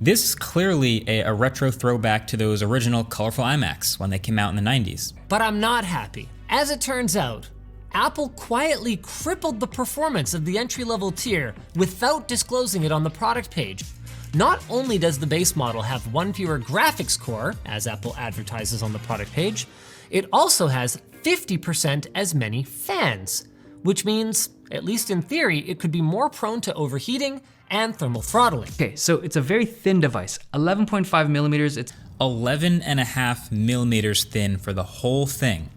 This is clearly a retro throwback to those original colorful iMacs when they came out in the 90s. But I'm not happy. As it turns out, Apple quietly crippled the performance of the entry-level tier without disclosing it on the product page. Not only does the base model have one fewer graphics core, as Apple advertises on the product page, it also has 50% as many fans, which means, at least in theory, it could be more prone to overheating and thermal throttling. Okay, so it's a very thin device, 11.5 millimeters. It's 11.5 millimeters thin for the whole thing.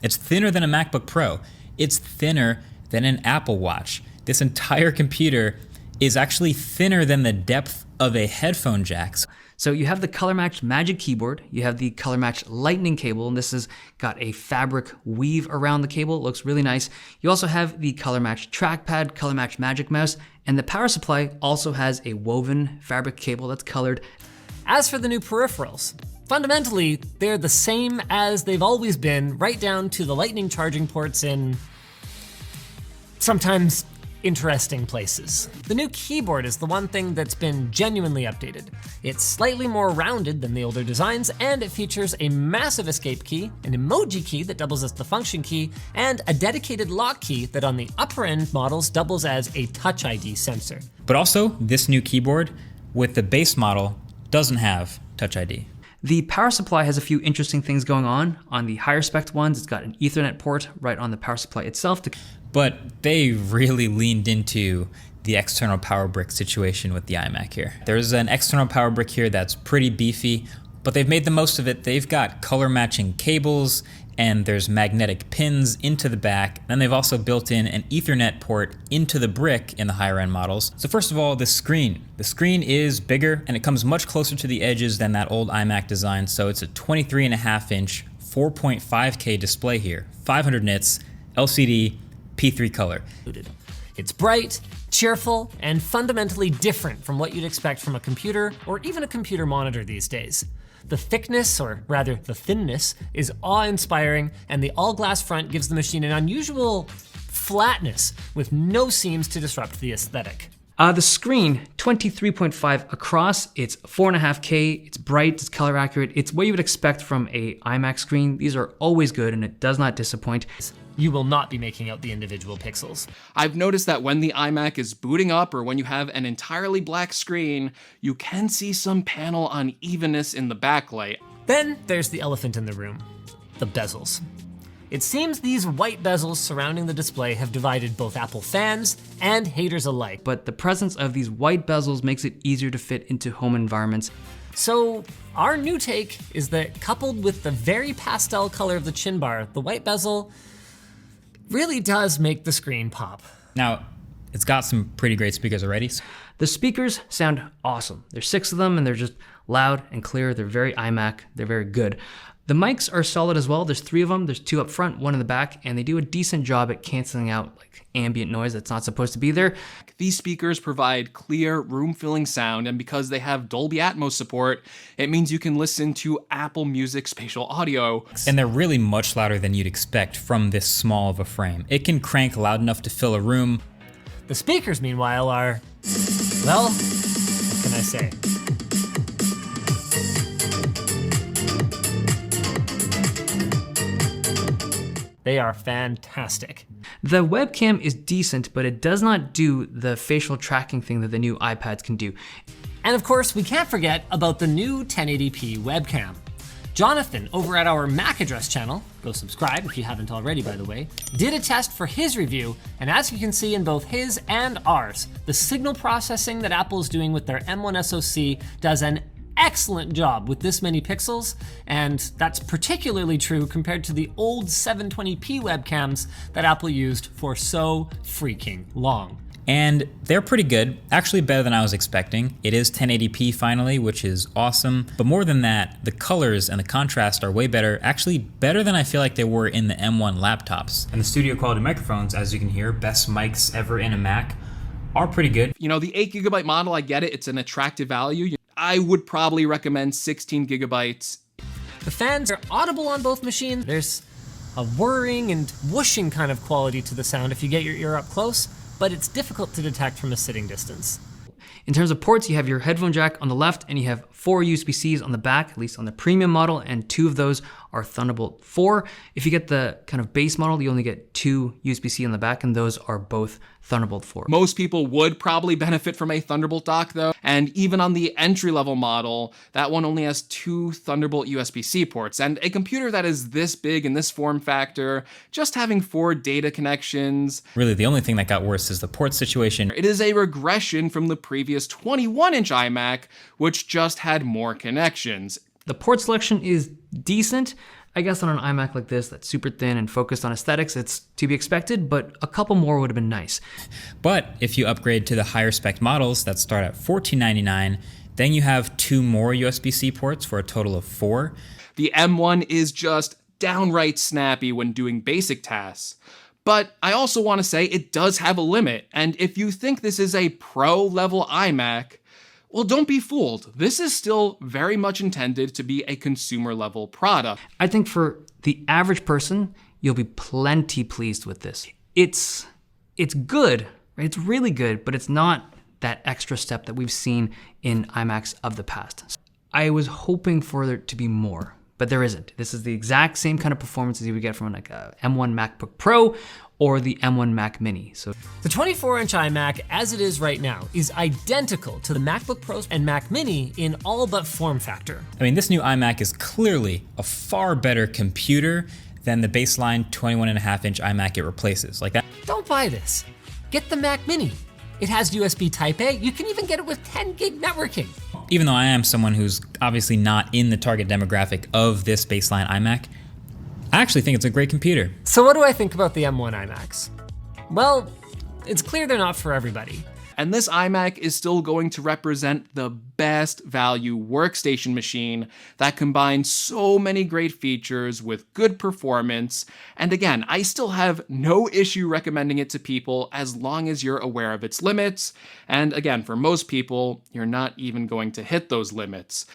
It's thinner than a MacBook Pro. It's thinner than an Apple Watch. This entire computer is actually thinner than the depth of a headphone jack. So you have the color matched Magic Keyboard, you have the color matched Lightning cable, and this has got a fabric weave around the cable. It looks really nice. You also have the color matched trackpad, color matched Magic Mouse, and the power supply also has a woven fabric cable that's colored. As for the new peripherals, fundamentally, they're the same as they've always been, right down to the Lightning charging ports in sometimes interesting places. The new keyboard is the one thing that's been genuinely updated. It's slightly more rounded than the older designs, and it features a massive escape key, an emoji key that doubles as the function key, and a dedicated lock key that on the upper end models doubles as a Touch ID sensor. But also, this new keyboard with the base model doesn't have Touch ID. The power supply has a few interesting things going on. On the higher spec ones, it's got an Ethernet port right on the power supply itself. But they really leaned into the external power brick situation with the iMac here. There's an external power brick here that's pretty beefy, but they've made the most of it. They've got color matching cables, and there's magnetic pins into the back. Then they've also built in an Ethernet port into the brick in the higher end models. So first of all, the screen. The screen is bigger and it comes much closer to the edges than that old iMac design. So it's a 23.5 inch, 4.5K display here, 500 nits, LCD, P3 color. It's bright, cheerful, and fundamentally different from what you'd expect from a computer or even a computer monitor these days. The thickness, or rather the thinness, is awe-inspiring, and the all-glass front gives the machine an unusual flatness with no seams to disrupt the aesthetic. The screen, 23.5 across, it's 4.5K, it's bright, it's color accurate, it's what you would expect from a iMac screen. These are always good and it does not disappoint. You will not be making out the individual pixels. I've noticed that when the iMac is booting up or when you have an entirely black screen, you can see some panel unevenness in the backlight. Then there's the elephant in the room, the bezels. It seems these white bezels surrounding the display have divided both Apple fans and haters alike. But the presence of these white bezels makes it easier to fit into home environments. So our new take is that coupled with the very pastel color of the chin bar, the white bezel really does make the screen pop. Now, it's got some pretty great speakers already. The speakers sound awesome. There's 6 of them and they're just loud and clear. They're very iMac, they're very good. The mics are solid as well. There's 3 of them. There's 2 up front, 1 in the back, and they do a decent job at canceling out like ambient noise that's not supposed to be there. These speakers provide clear, room-filling sound, and because they have Dolby Atmos support, it means you can listen to Apple Music spatial audio. And they're really much louder than you'd expect from this small of a frame. It can crank loud enough to fill a room. The speakers, meanwhile, are, well, what can I say? They are fantastic. The webcam is decent, but it does not do the facial tracking thing that the new iPads can do. And of course, we can't forget about the new 1080p webcam. Jonathan, over at our Mac Address channel, go subscribe if you haven't already, by the way, did a test for his review, and as you can see in both his and ours, the signal processing that Apple is doing with their M1 SoC does an excellent job with this many pixels, and that's particularly true compared to the old 720p webcams that Apple used for so freaking long. And they're pretty good, actually better than I was expecting. It is 1080p finally, which is awesome. But more than that, the colors and the contrast are way better, actually better than I feel like they were in the M1 laptops. And the studio quality microphones, as you can hear, best mics ever in a Mac, are pretty good. You know, the 8GB model, I get it, it's an attractive value. I would probably recommend 16 gigabytes. The fans are audible on both machines. There's a whirring and whooshing kind of quality to the sound if you get your ear up close, but it's difficult to detect from a sitting distance. In terms of ports, you have your headphone jack on the left and you have 4 USB-Cs on the back, at least on the premium model, and 2 of those are Thunderbolt 4. If you get the kind of base model, you only get 2 USB-C on the back, and those are both Thunderbolt 4. Most people would probably benefit from a Thunderbolt dock though, and even on the entry-level model, that one only has 2 Thunderbolt USB-C ports, and a computer that is this big in this form factor, just having 4 data connections. Really, the only thing that got worse is the port situation. It is a regression from the previous 21-inch iMac, which just had more connections. The port selection is decent. I guess on an iMac like this that's super thin and focused on aesthetics, it's to be expected, but a couple more would have been nice. But if you upgrade to the higher spec models that start at $14.99, then you have 2 more USB-C ports for a total of 4. The M1 is just downright snappy when doing basic tasks. But I also want to say it does have a limit, and if you think this is a pro-level iMac, well, don't be fooled. This is still very much intended to be a consumer-level product. I think for the average person, you'll be plenty pleased with this. It's good, right? It's really good, but it's not that extra step that we've seen in iMacs of the past. I was hoping for there to be more, but there isn't. This is the exact same kind of performance as you would get from like a M1 MacBook Pro or the M1 Mac Mini. So The 24-inch iMac, as it is right now, is identical to the MacBook Pros and Mac Mini in all but form factor. I mean, this new iMac is clearly a far better computer than the baseline 21.5-inch iMac it replaces. Like that. Don't buy this. Get the Mac Mini. It has USB Type A. You can even get it with 10 gig networking. Even though I am someone who's obviously not in the target demographic of this baseline iMac, I actually think it's a great computer. So what do I think about the M1 iMacs? Well, it's clear they're not for everybody. And this iMac is still going to represent the best value workstation machine that combines so many great features with good performance. And again, I still have no issue recommending it to people as long as you're aware of its limits. And again, for most people, you're not even going to hit those limits.